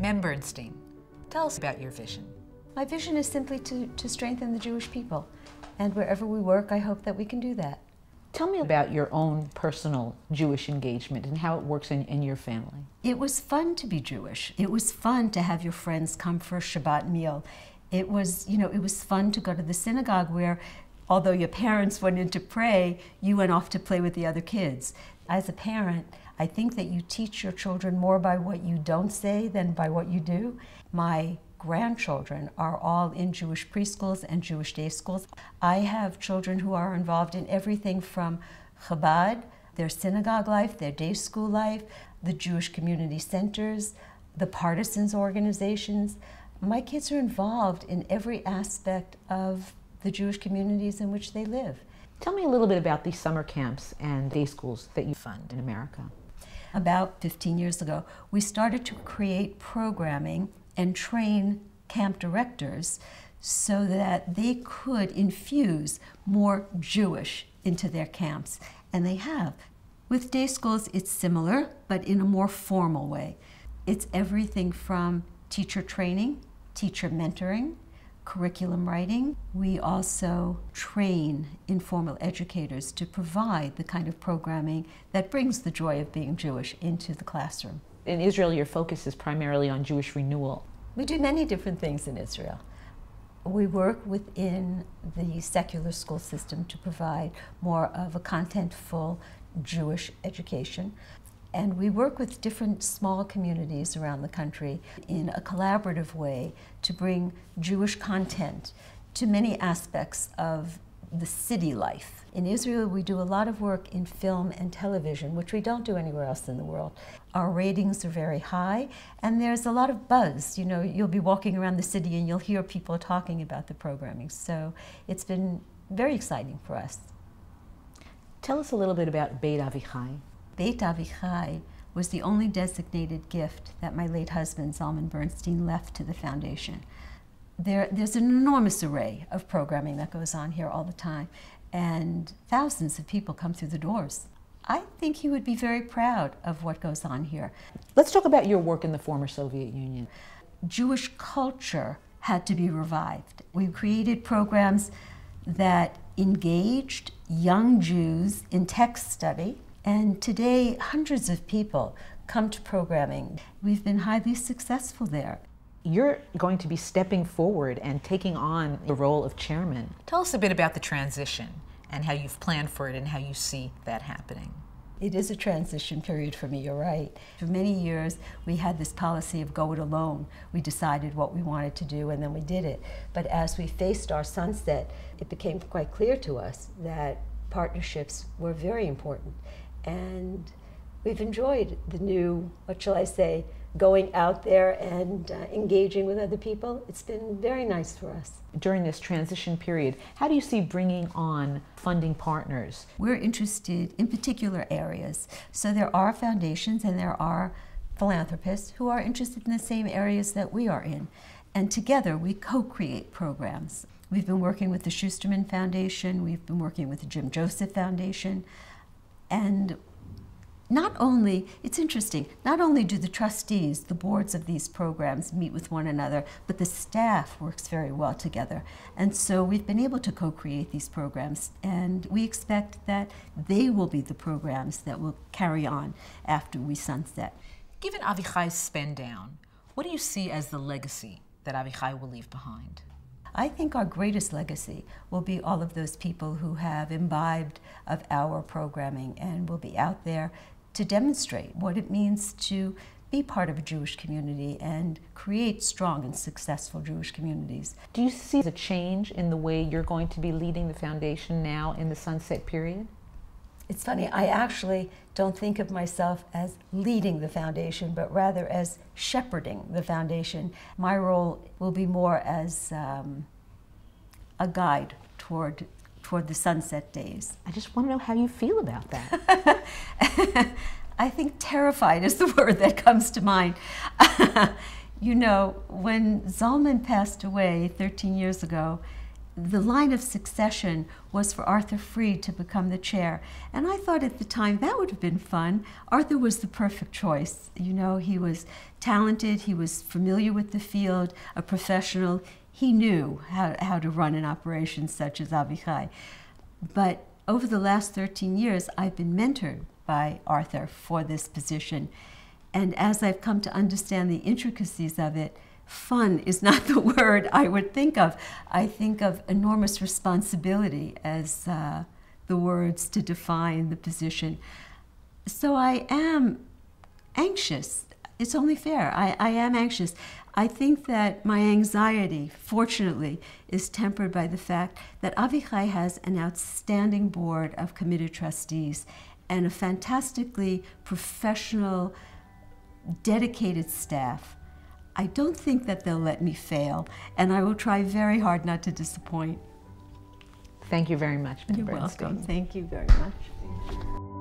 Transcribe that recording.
Mem Bernstein, tell us about your vision. My vision is simply to strengthen the Jewish people. And wherever we work, I hope that we can do that. Tell me about your own personal Jewish engagement and how it works in your family. It was fun to be Jewish. It was fun to have your friends come for a Shabbat meal. It was fun to go to the synagogue where, although your parents went in to pray, you went off to play with the other kids. As a parent, I think that you teach your children more by what you don't say than by what you do. My grandchildren are all in Jewish preschools and Jewish day schools. I have children who are involved in everything from Chabad, their synagogue life, their day school life, the Jewish community centers, the partisans organizations. My kids are involved in every aspect of the Jewish communities in which they live. Tell me a little bit about these summer camps and day schools that you fund in America. About 15 years ago, we started to create programming and train camp directors so that they could infuse more Jewish into their camps, and they have. With day schools, it's similar, but in a more formal way. It's everything from teacher training, teacher mentoring, curriculum writing. We also train informal educators to provide the kind of programming that brings the joy of being Jewish into the classroom. In Israel, your focus is primarily on Jewish renewal. We do many different things in Israel. We work within the secular school system to provide more of a contentful Jewish education. And we work with different small communities around the country in a collaborative way to bring Jewish content to many aspects of the city life. In Israel, we do a lot of work in film and television, which we don't do anywhere else in the world. Our ratings are very high, and there's a lot of buzz. You know, you'll be walking around the city and you'll hear people talking about the programming. So it's been very exciting for us. Tell us a little bit about Beit Avichai. Beit Avichai was the only designated gift that my late husband, Mem Bernstein, left to the foundation. There's an enormous array of programming that goes on here all the time, and thousands of people come through the doors. I think he would be very proud of what goes on here. Let's talk about your work in the former Soviet Union. Jewish culture had to be revived. We created programs that engaged young Jews in text study, and today hundreds of people come to programming. We've been highly successful there. You're going to be stepping forward and taking on the role of chairman. Tell us a bit about the transition and how you've planned for it and how you see that happening. It is a transition period for me, you're right. For many years, we had this policy of go it alone. We decided what we wanted to do and then we did it. But as we faced our sunset, it became quite clear to us that partnerships were very important. And we've enjoyed the new, what shall I say, going out there and engaging with other people. It's been very nice for us. During this transition period, how do you see bringing on funding partners? We're interested in particular areas. So there are foundations and there are philanthropists who are interested in the same areas that we are in. And together we co-create programs. We've been working with the Schusterman Foundation, we've been working with the Jim Joseph Foundation, and not only, it's interesting, not only do the trustees, the boards of these programs meet with one another, but the staff works very well together. And so we've been able to co-create these programs, and we expect that they will be the programs that will carry on after we sunset. Given Avichai's spend down, what do you see as the legacy that Avichai will leave behind? I think our greatest legacy will be all of those people who have imbibed of our programming and will be out there to demonstrate what it means to be part of a Jewish community and create strong and successful Jewish communities. Do you see a change in the way you're going to be leading the foundation now in the sunset period? It's funny, I actually don't think of myself as leading the foundation, but rather as shepherding the foundation. My role will be more as a guide toward the sunset days. I just want to know how you feel about that. I think terrified is the word that comes to mind. You know, when Zalman passed away 13 years ago, the line of succession was for Arthur Freed to become the chair. And I thought at the time that would have been fun. Arthur was the perfect choice. You know, he was talented, he was familiar with the field, a professional. He knew how to run an operation such as Avichai. But over the last 13 years, I've been mentored by Arthur for this position. And as I've come to understand the intricacies of it, fun is not the word I would think of. I think of enormous responsibility as the words to define the position. So I am anxious. It's only fair. I am anxious. I think that my anxiety, fortunately, is tempered by the fact that Avichai has an outstanding board of committed trustees and a fantastically professional, dedicated staff. I don't think that they'll let me fail, and I will try very hard not to disappoint. Thank you very much, Mem You're Bernstein. welcome. Thank you very much.